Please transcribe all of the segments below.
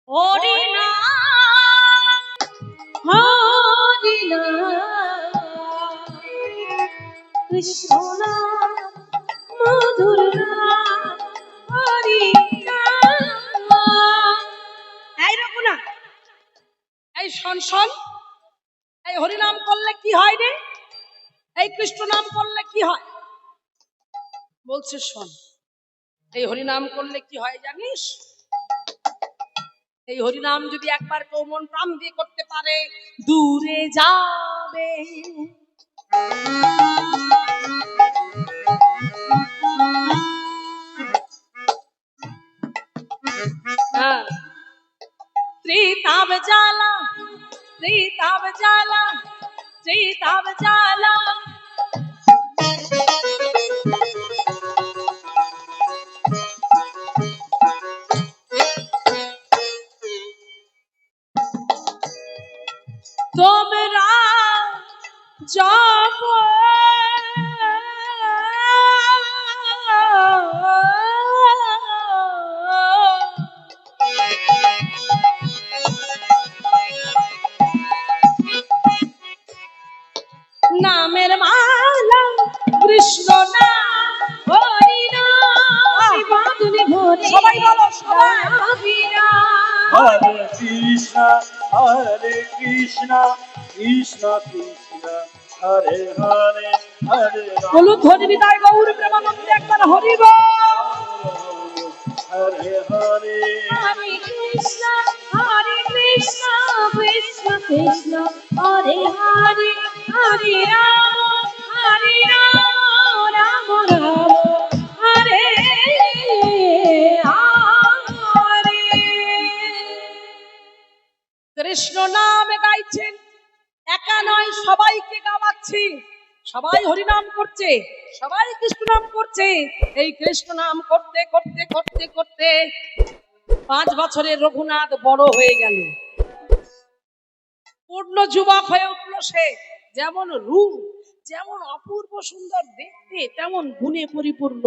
হরি নাম হরি নাম কৃষ্ণ নাম মধুর নাম হরি নাম। এই রঘুনা, এই শোন শোন, এই হরি নাম করলে কি হয় রে? এই কৃষ্ণ নাম করলে কি হয় বলছে শোন। এই হরি নাম করলে কি হয় জানিস? এই হরিনাম যদি একবার কেউ মন প্রাণ দিয়ে করতে পারে, দূরে যাবে। ত্রিতাব জ্বালা, ত্রিতাব জ্বালা, ত্রিতাব জ্বালা। তোমরা যাব নামের মালা কৃষ্ণ নাম হরি নাম বাঁধনে ভরে। সবাই বলো, সবাই। হরে কৃষ্ণ হরে কৃষ্ণ কৃষ্ণ কৃষ্ণ হরে হরে হরে বলু ধ্বনি বিদায় গৌর প্রেমানন্দে একবার হরি বল। হরে হরে হরে কৃষ্ণ কৃষ্ণ কৃষ্ণ হরে হরে হরে রাম রাম রাম হরে হরে। কৃষ্ণ নাম গাইছেন, একা নয়, সবাইকে গাওয়াচ্ছি। সবাই হরিনাম করছে, সবাই কৃষ্ণ নাম করছে। এই কৃষ্ণ নাম করতে করতে করতে করতে 5 বছরের রঘুনাথ বড় হয়ে গেল, পূর্ণ যুবক হয়ে উঠল সে। যেমন রূপ, যেমন অপূর্ব সুন্দর দেখতে, তেমন গুণে পরিপূর্ণ।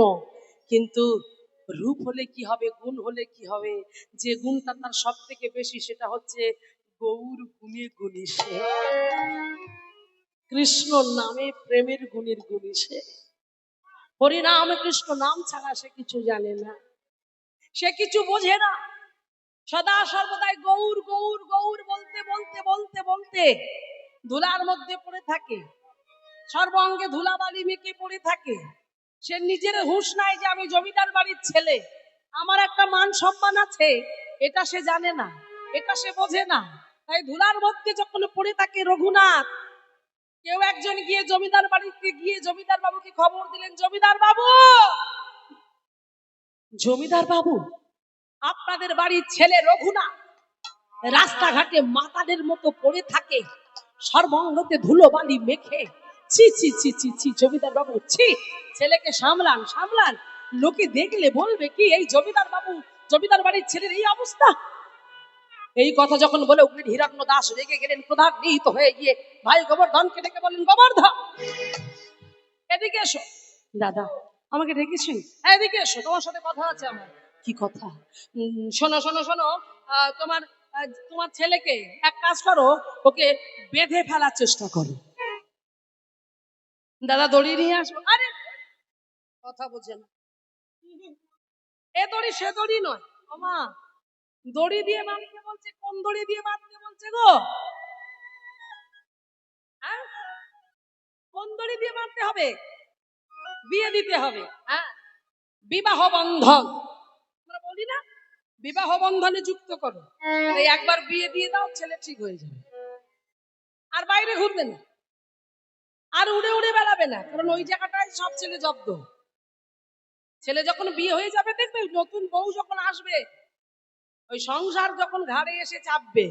কিন্তু রূপ হলে কি হবে, গুণ হলে কি হবে? যে গুণটা তার সব থেকে বেশি, সেটা হচ্ছে গৌর গুণে গুণী সে, কৃষ্ণ নামে প্রেমের গুণের গুণী সে। হরিনাম কৃষ্ণ নাম ছাড়া সে কিছু জানে না, সে কিছু বোঝে না। সদা সর্বদাই গৌর গৌর গৌর বলতে বলতে বলতে বলতে ধুলার মধ্যে পড়ে থাকে, সর্বাঙ্গে ধুলাবালি মেখে পড়ে থাকে। সে নিজের হুঁশ নাই যে আমি জমিদার বাড়ির ছেলে, আমার একটা মান সম্মান আছে, এটা সে জানে না, এটা সে বোঝে না। তাই ধুলার মধ্যে যখন পড়ে থাকে রঘুনাথ, কেউ একজন গিয়ে জমিদার বাড়িতে গিয়ে জমিদার বাবুকে খবর দিলেন, জমিদার বাবু, জমিদার বাবু, আপনাদের বাড়ির ছেলে রঘুনাথ রাস্তাঘাটে মাতালের মতো পড়ে থাকে, সর্বাঙ্গতে ধুলোবালি মেখে। ছি ছি ছি ছি ছি, জমিদার বাবু ছি, ছেলেকে সামলান সামলান, লোকে দেখলে বলবে কি এই জমিদার বাবু, জমিদার বাড়ির ছেলের এই অবস্থা। এই কথা যখন বলে উঠলেন, হিরণ্য দাস রেগে গেলেন, ক্রোধান্বিত হয়ে গিয়ে ভাই গোবর্ধনকে ডেকে বলেন, গোবর্ধন এদিকে এসো। দাদা আমাকে ডেকেছেন? এদিকে এসো, তোমার সাথে কথা আছে আমার। কি কথা? শোনো শোনো শোনো, তোমার তোমার ছেলেকে এক কাজ করো, ওকে বেঁধে ফেলার চেষ্টা করো। দাদা দড়ি নিয়ে আসবো। আরে কথা বোঝে না, এ দড়ি সে দড়ি নয়। ওমা, দড়ি দিয়ে বাঁধতে বলছে? কোন দড়ি দিয়ে বাঁধতে বলছে গো? হ্যাঁ, কোন দড়ি দিয়ে বাঁধতে হবে? বিয়ে দিতে হবে। হ্যাঁ, বিবাহ বন্ধন আমরা বলি না, বিবাহ বন্ধনে যুক্ত করো। তাই একবার বিয়ে দিয়ে দাও, ছেলে ঠিক হয়ে যাবে, আর বাইরে ঘুরবে না, আর উড়ে উড়ে বেড়াবে না, কারণ ওই জায়গাটায় সব ছেলে জব্দ। ছেলে যখন বিয়ে হয়ে যাবে, দেখবে নতুন বউ যখন আসবে, ওই সংসার যখন ঘাড়ে এসে চাপবে,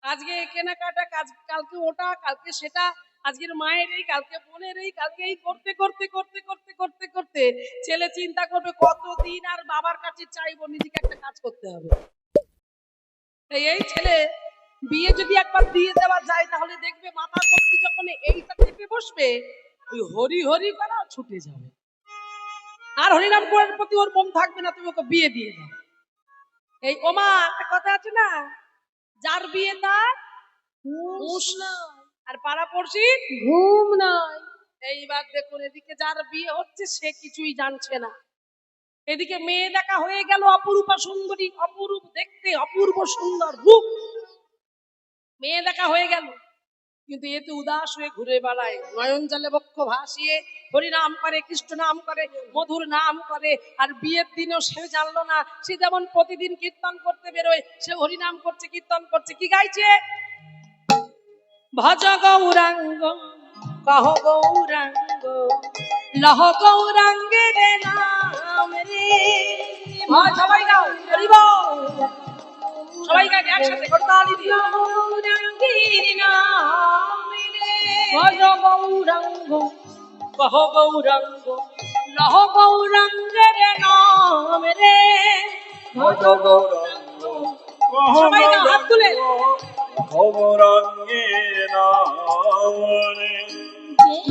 আজকে কেনাকাটা, কালকে ওটা, কালকে সেটা, আজকের মায়ের এই, কালকে বোনের এই, কালকে এই করতে করতে করতে করতে করতে করতে ছেলে চিন্তা করবে কতদিন আর বাবার কাছে চাইবো, নিজেকে একটা কাজ করতে হবে। এই ছেলে বিয়ে যদি একবার দিয়ে দেওয়া যায়, তাহলে দেখবে মাথার মধ্যে যখন এইটা চেপে বসবে, ওই হরি হরি করা ছুটে যাবে, আর হরিনাম করার প্রতি ওর মন থাকবে না। তুমি ওকে বিয়ে দিয়ে দাও। এই ওমা একটা কথা আছে না, যার বিয়ে তার হুঁশ নাই, আর পাড়া পড়শি ঘুম নাই। এইবার দেখুন, এদিকে যার বিয়ে হচ্ছে সে কিছুই জানছে না, এদিকে মেয়ে দেখা হয়ে গেল অপরূপা সুন্দরী, অপরূপ দেখতে, অপূর্ব সুন্দর রূপ, মেয়ে দেখা হয়ে গেল, কিন্তু এতে উদাস হয়ে ঘুরে বেড়ায়, নয়ন জলে বক্ষ ভাসিয়ে হরি নাম করে, কৃষ্ণ নাম করে, মধুর নাম করে। আর বিয়ের দিনও সে জানলো না, সে যেমন প্রতিদিন কীর্তন করতে বেরোয়, সে হরি নাম করছে, কীর্তন করছে, কি গাইছে? ভজ গৌরাঙ্গ কহ গৌরাঙ্গ লহ গৌরাঙ্গের নাম রে। সবাই গাও, হরি বল। সবাই গাই একসাথে, করতালি দিয়ে। গৌরাঙ্গের নাম রে, ভজ গৌরাঙ্গ কহ গৌরাঙ্গ লহ গৌরাঙ্গের নাম রে। ভজ গৌরাঙ্গ সবাই গাও, হাত তুলে। গৌরাঙ্গের নাম রে।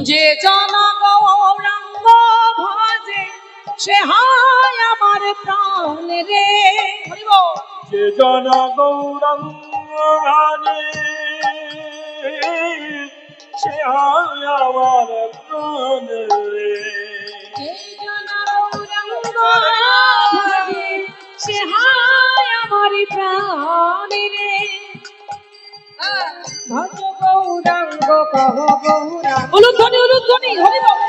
যে জন গৌরাঙ্গ ভজে সে হয় আমার প্রাণ রে। হরি বল। যে জন গৌরাঙ্গ ভজে সে হয় আমার প্রাণ রে। যে জন গৌরাঙ্গ ভজে সে হয় আমার প্রাণ রে। ভজ গৌরাঙ্গ কহ গৌরাঙ্গ, উলুধ্বনি উলুধ্বনি, হরি বল।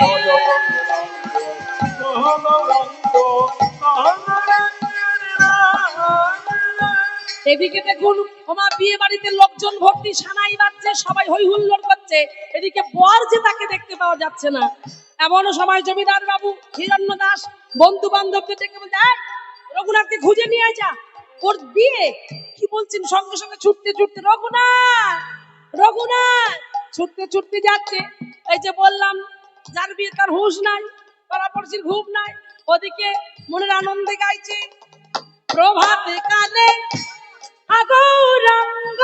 ভজ গৌরাঙ্গ গৌরাঙ্গের নাম রে। এদিকে দেখুন আমার বিয়ে বাড়িতে লোকজন ভর্তি, সানাই বাজছে, সবাই হই হুল্লোড় করছে, এদিকে বর যে তাকে দেখতে পাওয়া যাচ্ছে না। এমনও সময় জমিদার বাবু হিরণ্য দাস বন্ধু বান্ধবদের ডেকে বলছে, এই, রঘুনাথকে খুঁজে নিয়ে যা, ওর বিয়ে। কি বলছেন? সঙ্গে সঙ্গে ছুটতে ছুটতে রঘুনাথ, রঘুনাথ ছুটতে ছুটতে যাচ্ছে। এই যে বললাম, যার বিয়ে তার হুঁশ নাই, পাড়াপড়শির ঘুম নাই, ওদিকে মনের আনন্দে গাইছে, প্রভাতে কালে আগৌরাঙ্গ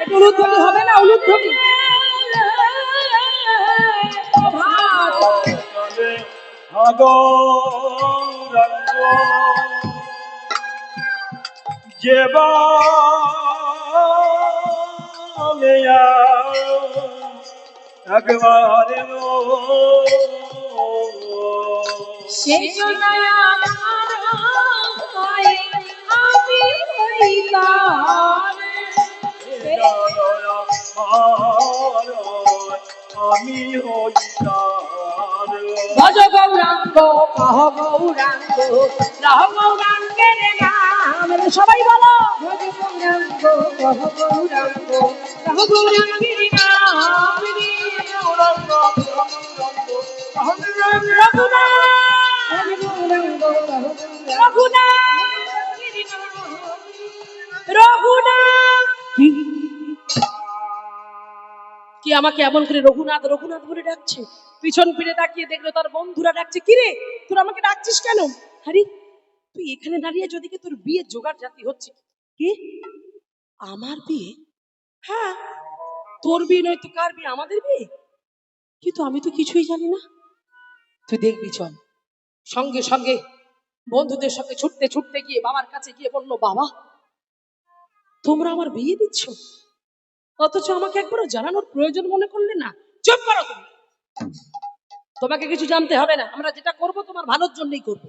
একটু উলুধ্বনি হবে না? উলুধ্বনি। চলে গৌরাঙ্গ যেবা একবার সে জন্যই আমার ভয়ে আমি হইতাম, আমি হইতাম ভজ গৌরাঙ্গ কহ গৌরাঙ্গ লহ গৌরাঙ্গের নাম রে। সবাই বলো, ভজ গৌরাঙ্গ কহ গৌরাঙ্গ লহ গৌরাঙ্গের নাম রে। রঘুনাথ, রঘুনাথ কি আমাকে এমন করে রঘুনাথ রঘুনাথ বলে ডাকছে? পিছন ফিরে তাকিয়ে দেখলো তার বন্ধুরা ডাকছে, কিরে তোর আমাকে ডাকছিস কেন? আরে তুই এখানে দাঁড়িয়ে যদি তোর বিয়ে জোগাড় জাতি হচ্ছে। কি আমার বিয়ে? হ্যাঁ, তোর বিয়ে নয় তো কার বিয়ে? আমাদের বিয়ে। কিন্তু আমি তো কিছুই জানি না। তুই দেখবি, চল। সঙ্গে সঙ্গে বন্ধুদের সঙ্গে ছুটতে ছুটতে গিয়ে বাবার কাছে গিয়ে বললো, বাবা তোমরা আমার বিয়ে দিচ্ছ, অথচ আমাকে একবারও জানানোর প্রয়োজন মনে করলে না। চুপ করো তুমি, তোমাকে কিছু জানতে হবে না, আমরা যেটা করব তোমার ভালোর জন্যই করব।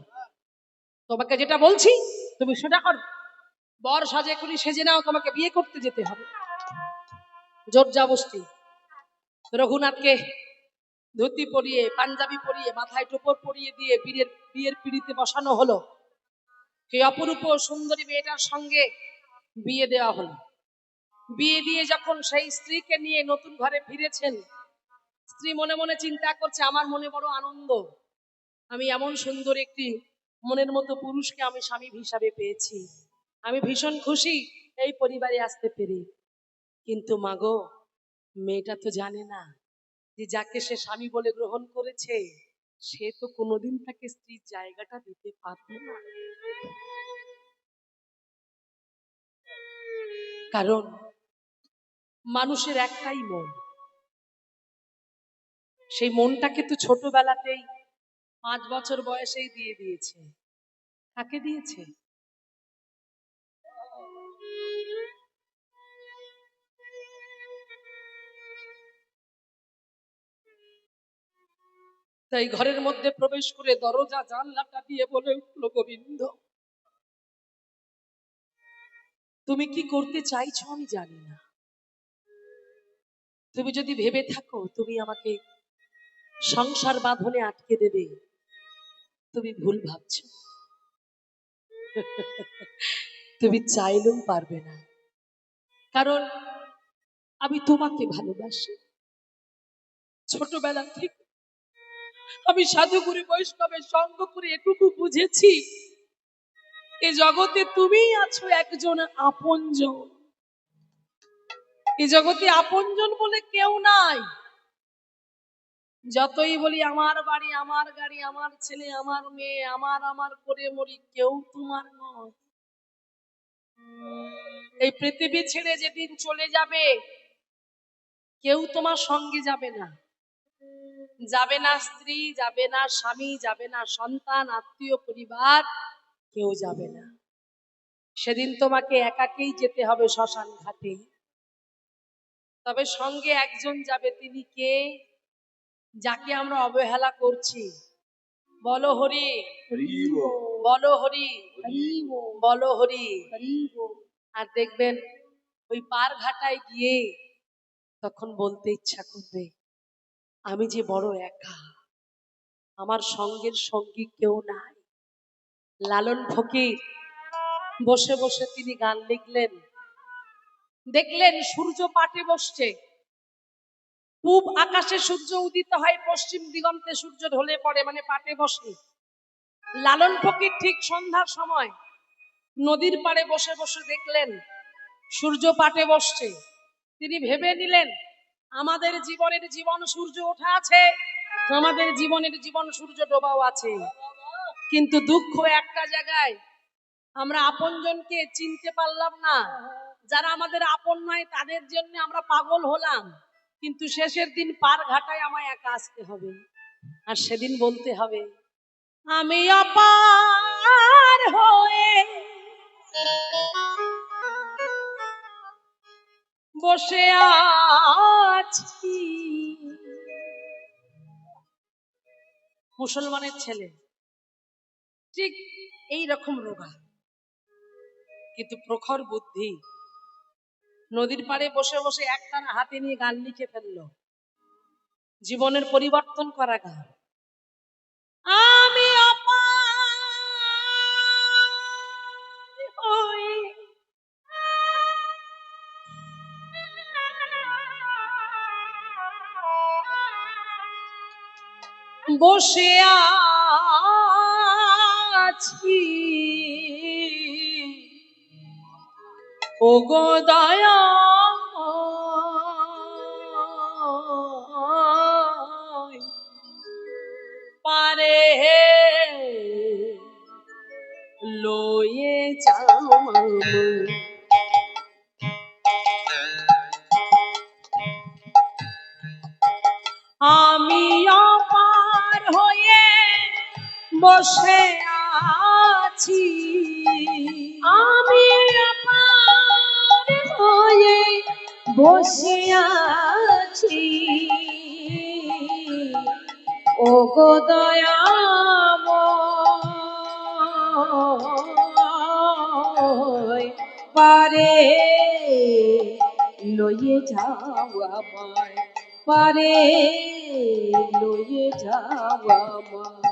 তোমাকে যেটা বলছি তুমি সেটা করো। বর সাজে কুলি সেজে নাও, তোমাকে বিয়ে করতে যেতে হবে। জোর জবরদস্তি রঘুনাথকে ধুতি পরিয়ে, পাঞ্জাবি পরিয়ে, মাথায় টোপর পরিয়ে দিয়ে বিয়ের পিড়িতে বসানো হলো। সেই অপরূপ সুন্দরী মেয়েটার সঙ্গে বিয়ে দেওয়া হলো। বিয়ে দিয়ে যখন সেই স্ত্রীকে নিয়ে নতুন ঘরে ফিরেছেন, স্ত্রী মনে মনে চিন্তা করছে, আমার মনে বড় আনন্দ, আমি এমন সুন্দর একটি মনের মতো পুরুষকে আমি স্বামী হিসাবে পেয়েছি, আমি ভীষণ খুশি এই পরিবারে আসতে পেরে। কিন্তু মাগো, মেয়েটা তো জানে না যে যাকে সে স্বামী বলে গ্রহণ করেছে সে তো কোনোদিন তাকে স্ত্রীর জায়গাটা দিতে পারবে না। কারণ মানুষের একটাই মন, সেই মনটাকে তো ছোটবেলাতেই 5 বছর বয়সেই দিয়ে দিয়েছে। কাকে দিয়েছে? তাই ঘরের মধ্যে প্রবেশ করে দরজা জানলাটা দিয়ে বলে উঠল, গোবিন্দ তুমি কি করতে চাইছো আমি জানি না। তুমি যদি ভেবে থাকো তুমি আমাকে সংসার বাঁধনে আটকে দেবে, তুমি ভুল ভাবছো। তুমি চাইলেও পারবে না, কারণ আমি তোমাকে ভালোবাসি। ছোটবেলা থেকে আমি সাধুগুরু বৈষ্ণবের সঙ্গ করে এটুকু বুঝেছি, এ জগতে তুমিই আছো একজন আপনজন। এই জগতে আপনজন বলে কেউ নাই। যতই বলি আমার বাড়ি, আমার গাড়ি, আমার ছেলে, আমার মেয়ে, আমার আমার করে মরি, কেউ তোমার নয়। এই পৃথিবী ছেড়ে যেদিন চলে যাবে কেউ তোমার সঙ্গে যাবে না। যাবে না স্ত্রী, যাবে না স্বামী, যাবে না সন্তান, আত্মীয় পরিবার, কেউ যাবে না। সেদিন তোমাকে একাকেই যেতে হবে শ্মশান ঘাটে। তবে সঙ্গে একজন যাবে, তিনি কে? যাকে আমরা অবহেলা করছি। বলো হরি, হরি বল, বলো হরি, হরি বলো হরি। আর দেখবেন ওই পার ঘাটায় গিয়ে তখন বলতে ইচ্ছা করবে, আমি যে বড় একা, আমার সঙ্গের সঙ্গী কেউ নাই। লালন ফকির বসে বসে তিনি গান লিখলেন। দেখলেন সূর্য পাটে বসছে, পূব আকাশে সূর্য উদিত হয়, পশ্চিম দিগন্তে সূর্য ঢলে পড়ে, মানে পাটে বসে। লালন ফকির ঠিক সন্ধ্যার সময় নদীর পাড়ে বসে বসে দেখলেন সূর্য পাটে বসছে। তিনি ভেবে নিলেন, আমাদের জীবনের জীবন সূর্য ওঠা আছে, আমাদের জীবনের জীবন সূর্য ডোবাও আছে। কিন্তু দুঃখ একটা জায়গায়, আমরা আপনজনকে চিনতে পারলাম না। যারা আমাদের আপন নয় তাদের জন্য আমরা পাগল হলাম, কিন্তু শেষের দিন পার ঘাটায় আমায় একা আসতে হবে। আর সেদিন বলতে হবে, আমি অপার হয়ে বসে আছি। মুসলমানের ছেলে ঠিক এই রকম রোগা, কিন্তু প্রখর বুদ্ধি। নদীর পাড়ে বসে বসে একটানা হাতে নিয়ে গান লিখে ফেললো, জীবনের পরিবর্তন করা গান। আমি অপার হয়ে বসে আছি, ওগো দয়াময়, পারে লয়ে যাও আমি অপার হয়ে বসে আছি। আমি অপার হয়ে বসে আছি, ওগো দয়াময়, পারে লয়ে যাও আমায়, পারে লয়ে যাও আমায়।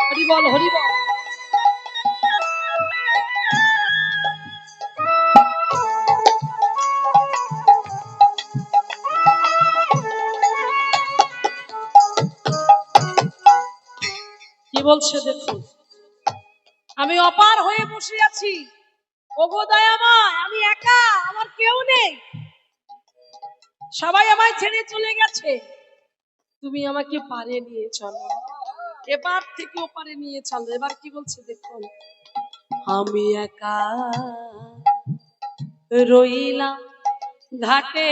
হরি বল, হরি বল। কি বলছে দেখুন, আমি অপার হয়ে বসে আছি, ওগো দয়াময়, আমি একা, আমার কেউ নেই। সবাই আমায় ছেড়ে চলে গেছে, তুমি আমাকে পারে নিয়ে চলো, এবার থেকে ওপারে নিয়ে চলো। এবার কি বলছে দেখুন, আমি একা রইলাম ঘাটে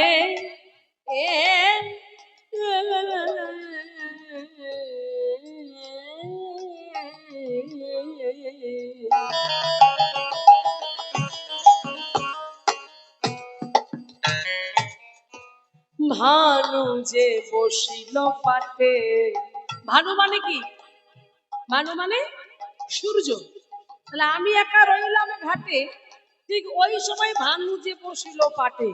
এ ভানু যে বসিল পাটে। ভানু মানে কি? ভানু মানে সূর্য। তাহলে আমি একা রইলাম ঘাটে, ঠিক ওই সময় ভানু যে বসিল পাটে।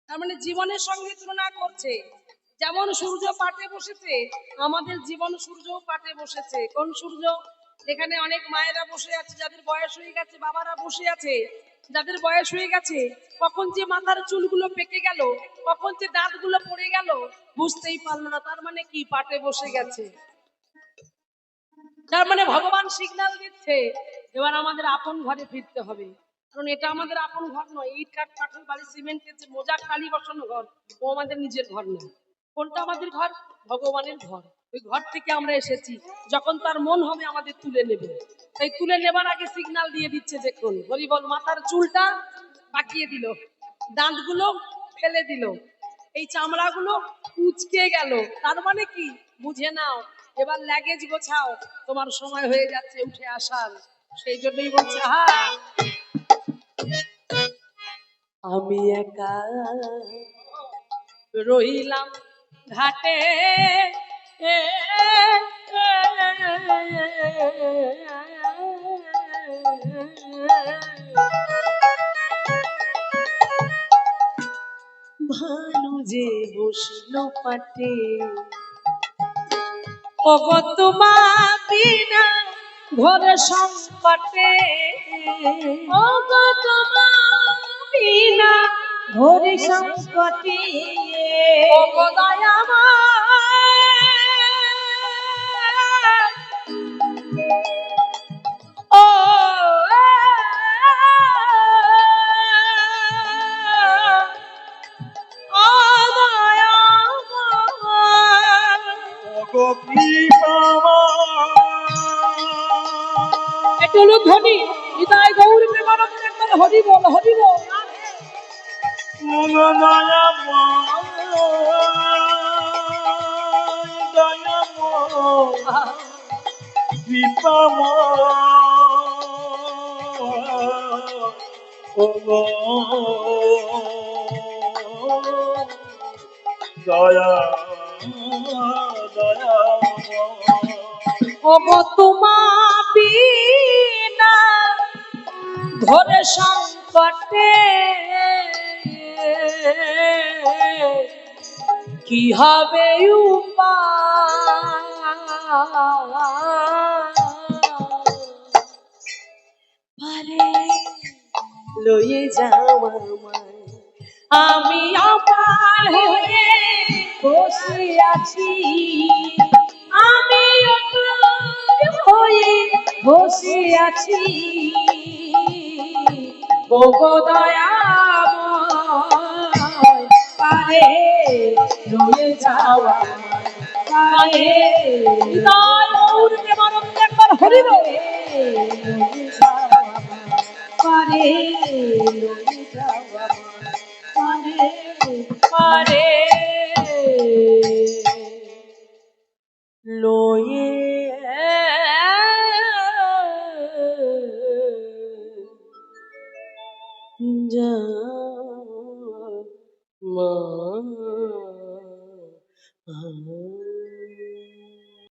তার মানে জীবনের সঙ্গে তুলনা করছে, যেমন সূর্য পাটে বসেছে, আমাদের জীবন সূর্যও পাটে বসেছে। কোন সূর্য? এখানে অনেক মায়েরা বসে আছে, যাদের বয়স হয়ে গেছে, বাবারা বসে আছে যাদের বয়স হয়ে গেছে, কখন যে মাথার চুলগুলো পেকে গেল, কখন যে দাঁতগুলো পড়ে গেল, বুঝতেই পারলো না। তার মানে কি? পাটে বসে গেছে। তার মানে ভগবান সিগন্যাল দিচ্ছে, এবার আমাদের আপন ঘরে ফিরতে হবে। কারণ এটা আমাদের আপন ঘর নয়, ইট কাঠ পাথর বালি সিমেন্টের যে মোজাক টালি বসানো ঘর, ও আমাদের নিজের ঘর নয়। কোনটা আমাদের ঘর? ভগবানের ঘর। ওই ঘর থেকে আমরা এসেছি, যখন তার মন হবে আমাদের তুলে নেবে। তাই তুলে নেবার আগে সিগন্যাল দিয়ে দিচ্ছে, দেখুন হরি বল, মাথার চুলটা পাকিয়ে দিল, দাঁতগুলো ফেলে দিল, এই চামড়াগুলো কুচকে গেল। তার মানে কি? বুঝে নাও, এবার লাগেজ গোছাও, তোমার সময় হয়ে যাচ্ছে উঠে আসার। সেই জন্যই বলছে, আমি একা রইলাম ঘাটে এ, ভানু যে বসিল পাটে। ওগো তোমা বিনা ঘরে সংকটে, ওগো তোমা বিনা ঘরে সংকটে, ওগো দয়াময় ও ও দয়াময়। ওগো কৃপাময় একটু ধ্বনি, হৃদয় গৌর প্রেমানন্দ একবার হরি বল, হরি বল। ওগো দয়াময় দয়াময় কৃপাময় ওগো দয়া দয়াময় ওগো তোমা বিনা ঘরে সংকটে, কি হবে পারে লয়ে যাওয়া আমায়। আমি অপার হয়ে বসে আছি, আমি অপার হয়ে বসে আছি, ওগো দয়াময় পারে লয়ে যাওয়া পারে। হৃদয় গৌর প্রেমানন্দ একবার হরি বল। পারে লয়ে যাওয়া পারে পারে লয়ে যা মা